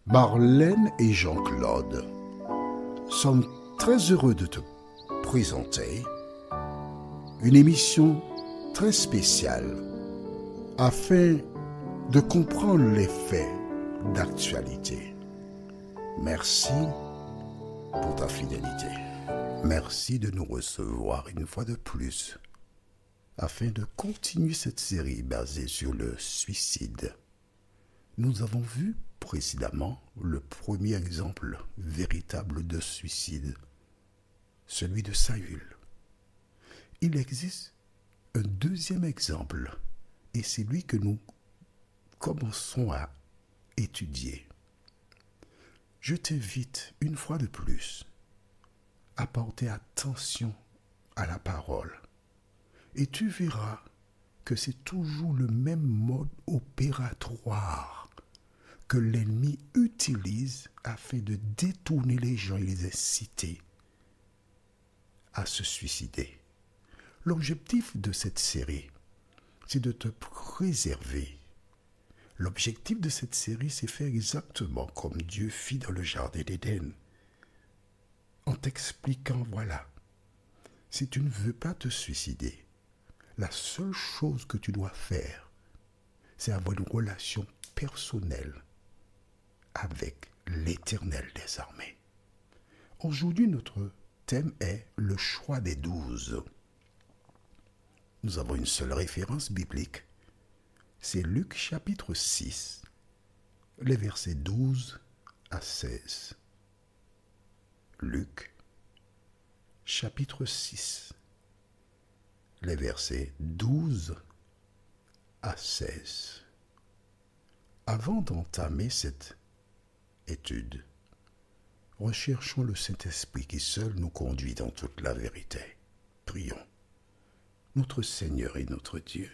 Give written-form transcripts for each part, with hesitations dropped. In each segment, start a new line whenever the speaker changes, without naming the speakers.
Marlène et Jean-Claude sommes très heureux de te présenter une émission très spéciale afin de comprendre les faits d'actualité. Merci pour ta fidélité. Merci de nous recevoir une fois de plus afin de continuer cette série basée sur le suicide. Nous avons vu précédemment le premier exemple véritable de suicide, celui de Saül. Il existe un deuxième exemple et c'est lui que nous commençons à étudier. Je t'invite une fois de plus à porter attention à la parole et tu verras que c'est toujours le même mode opératoire que l'ennemi utilise afin de détourner les gens et les inciter à se suicider. L'objectif de cette série, c'est de te préserver. L'objectif de cette série, c'est faire exactement comme Dieu fit dans le jardin d'Éden, en t'expliquant, voilà, si tu ne veux pas te suicider, la seule chose que tu dois faire, c'est avoir une relation personnelle avec l'Éternel des armées. Aujourd'hui, notre thème est le choix des 12. Nous avons une seule référence biblique. C'est Luc chapitre 6, les versets 12 à 16. Luc chapitre 6, les versets 12 à 16. Avant d'entamer cette étude, recherchons le Saint-Esprit qui seul nous conduit dans toute la vérité. Prions. Notre Seigneur et notre Dieu,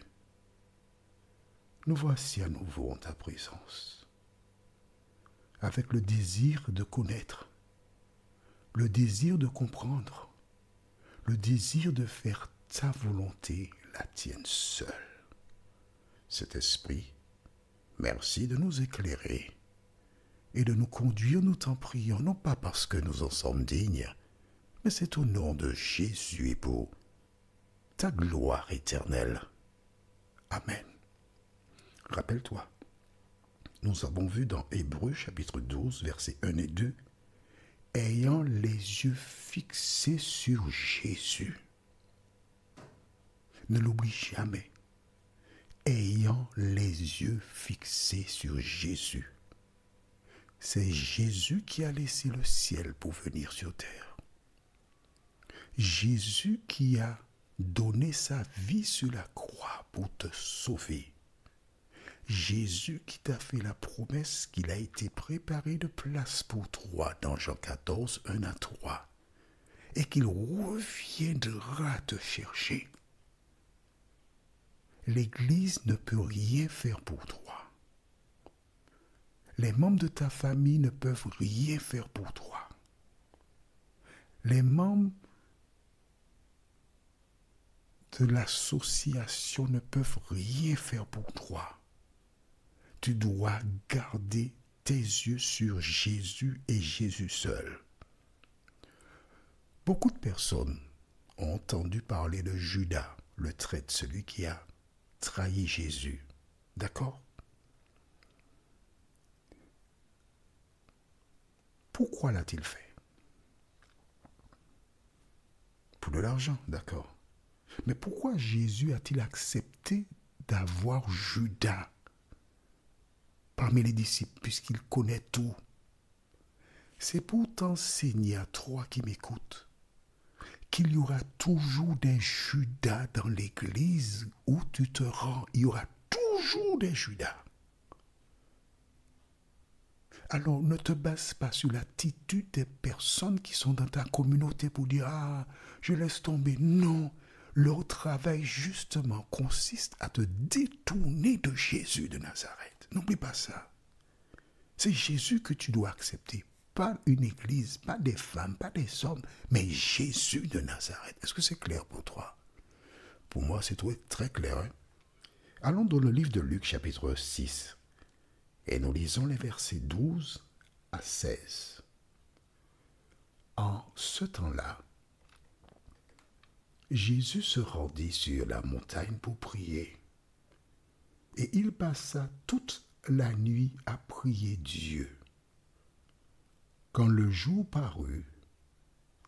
nous voici à nouveau en ta présence, avec le désir de connaître, le désir de comprendre, le désir de faire ta volonté, la tienne seule. Cet esprit, merci de nous éclairer et de nous conduire, nous t'en prions, non pas parce que nous en sommes dignes, mais c'est au nom de Jésus et pour ta gloire éternelle. Amen. Rappelle-toi, nous avons vu dans Hébreux chapitre 12, versets 1 et 2, ayant les yeux fixés sur Jésus. Ne l'oublie jamais. Ayant les yeux fixés sur Jésus. C'est Jésus qui a laissé le ciel pour venir sur terre. Jésus qui a donné sa vie sur la croix pour te sauver. Jésus qui t'a fait la promesse qu'il a été préparé de place pour toi dans Jean 14, 1 à 3, et qu'il reviendra te chercher. L'Église ne peut rien faire pour toi. Les membres de ta famille ne peuvent rien faire pour toi. Les membres de l'association ne peuvent rien faire pour toi. Tu dois garder tes yeux sur Jésus et Jésus seul. Beaucoup de personnes ont entendu parler de Judas, le traître, celui qui a trahi Jésus. D'accord? Pourquoi l'a-t-il fait? Pour de l'argent, d'accord. Mais pourquoi Jésus a-t-il accepté d'avoir Judas parmi les disciples, puisqu'il connaît tout? C'est pour t'enseigner à toi qui m'écoutes qu'il y aura toujours des Judas dans l'église où tu te rends. Il y aura toujours des Judas. Alors ne te base pas sur l'attitude des personnes qui sont dans ta communauté pour dire « Ah, je laisse tomber ». Non, leur travail justement consiste à te détourner de Jésus de Nazareth. N'oublie pas ça. C'est Jésus que tu dois accepter. Pas une église, pas des femmes, pas des hommes, mais Jésus de Nazareth. Est-ce que c'est clair pour toi? Pour moi, c'est très clair. Hein? Allons dans le livre de Luc, chapitre 6, et nous lisons les versets 12 à 16. En ce temps-là, Jésus se rendit sur la montagne pour prier. Et il passa toute la nuit à prier Dieu. Quand le jour parut,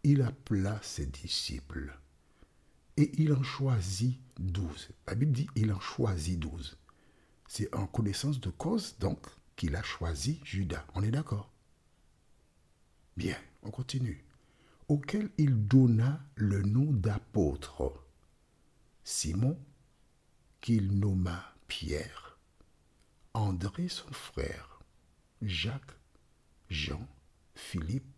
il appela ses disciples et il en choisit 12. La Bible dit il en choisit 12. C'est en connaissance de cause, donc, qu'il a choisi Judas. On est d'accord? Bien, on continue. Auquel il donna le nom d'apôtre. Simon, qu'il nomma Pierre, André son frère, Jacques, Jean, Philippe,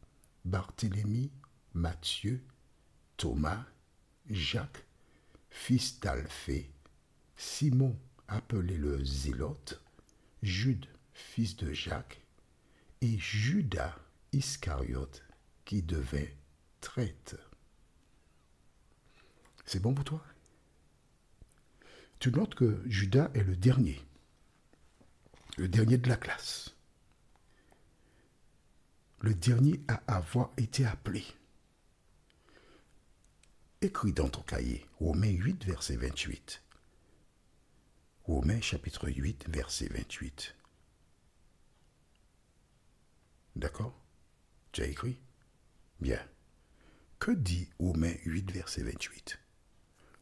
Barthélemy, Matthieu, Thomas, Jacques, fils d'Alphée, Simon appelé le Zélote, Jude, fils de Jacques, et Judas Iscariote, qui devint traître. C'est bon pour toi? Tu notes que Judas est le dernier de la classe, le dernier à avoir été appelé. Écris dans ton cahier, Romains 8, verset 28. Romains chapitre 8, verset 28. D'accord? Tu as écrit? Bien. Que dit Romains 8, verset 28?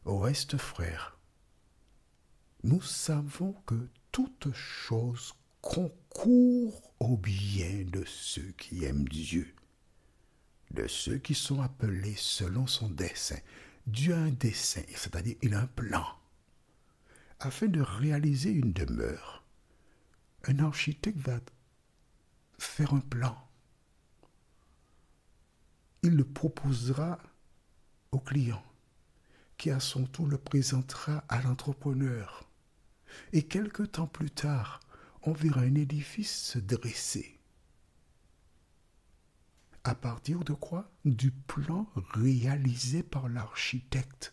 Au reste, frères, nous savons que toute chose concourt au bien de ceux qui aiment Dieu, de ceux qui sont appelés selon son dessein. Dieu a un dessein, c'est-à-dire il a un plan. Afin de réaliser une demeure, un architecte va faire un plan. Il le proposera au client, qui à son tour le présentera à l'entrepreneur. Et quelque temps plus tard, on verra un édifice se dresser. À partir de quoi? Du plan réalisé par l'architecte.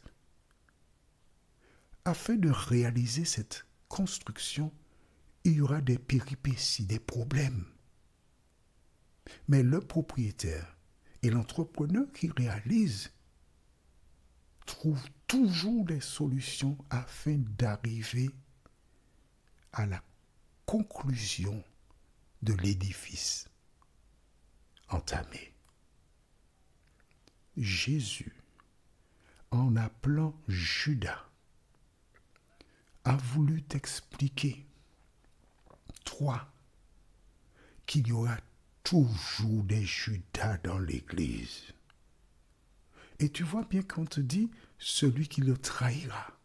Afin de réaliser cette construction, il y aura des péripéties, des problèmes. Mais le propriétaire et l'entrepreneur qui réalise trouvent toujours des solutions afin d'arriver à la conclusion de l'édifice entamé. Jésus, en appelant Judas, a voulu t'expliquer, toi, qu'il y aura toujours des Judas dans l'Église. Et tu vois bien qu'on te dit, celui qui le trahira.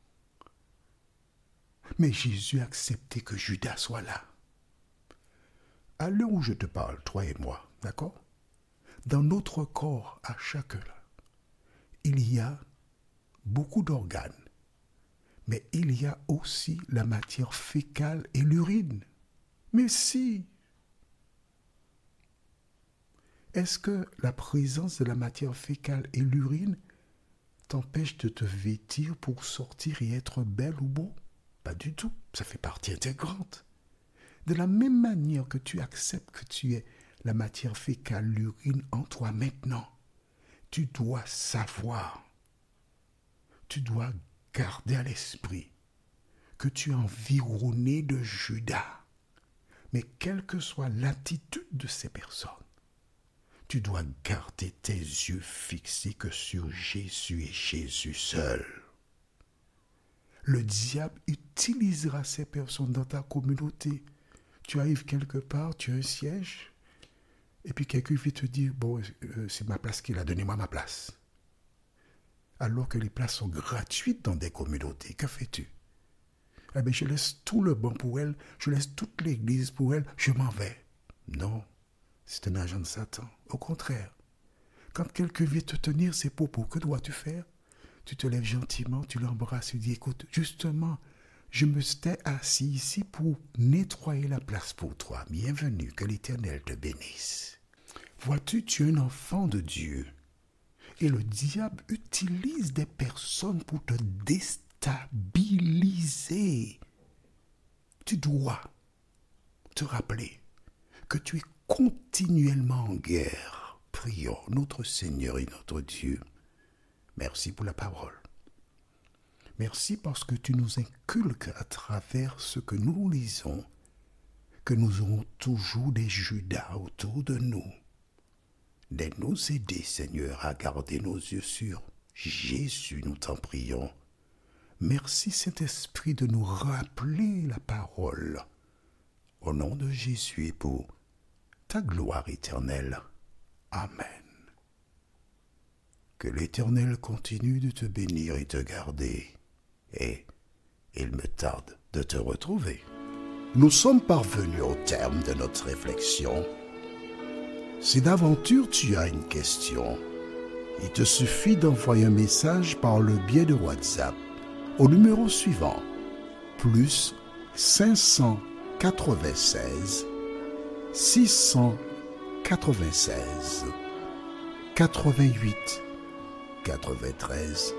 Mais Jésus a accepté que Judas soit là. À l'heure où je te parle, toi et moi, d'accord? Dans notre corps, à chacun, il y a beaucoup d'organes. Mais il y a aussi la matière fécale et l'urine. Mais si! Est-ce que la présence de la matière fécale et l'urine t'empêche de te vêtir pour sortir et être belle ou beau? Pas du tout. Ça fait partie intégrante. De la même manière que tu acceptes que tu es la matière fécale, l'urine en toi maintenant, tu dois savoir, tu dois garder à l'esprit que tu es environné de Judas. Mais quelle que soit l'attitude de ces personnes, tu dois garder tes yeux fixés que sur Jésus et Jésus seul. Le diable utilisera ces personnes dans ta communauté. Tu arrives quelque part, tu as un siège, et puis quelqu'un vient te dire, bon, c'est ma place qu'il a, donnez-moi ma place. Alors que les places sont gratuites dans des communautés. Que fais-tu? Eh bien, je laisse tout le banc pour elle, je laisse toute l'église pour elle, je m'en vais. Non, c'est un agent de Satan. Au contraire, quand quelqu'un vient te tenir ses propos, que dois-tu faire? Tu te lèves gentiment, tu l'embrasses, tu dis, écoute, justement, je me suis assis ici pour nettoyer la place pour toi. Bienvenue, que l'Éternel te bénisse. Vois-tu, tu es un enfant de Dieu. Et le diable utilise des personnes pour te déstabiliser. Tu dois te rappeler que tu es continuellement en guerre. Prions notre Seigneur et notre Dieu. Merci pour la parole. Merci parce que tu nous inculques à travers ce que nous lisons, que nous aurons toujours des Judas autour de nous. Aide-nous aider, Seigneur, à garder nos yeux sur Jésus, nous t'en prions. Merci, Saint-Esprit, de nous rappeler la parole. Au nom de Jésus et pour ta gloire éternelle. Amen. Que l'Éternel continue de te bénir et te garder. Et il me tarde de te retrouver. Nous sommes parvenus au terme de notre réflexion. Si d'aventure tu as une question, il te suffit d'envoyer un message par le biais de WhatsApp au numéro suivant, plus 596 696 88 93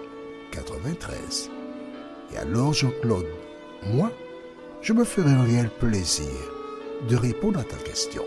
93. Et alors Jean-Claude, moi, je me ferai un réel plaisir de répondre à ta question.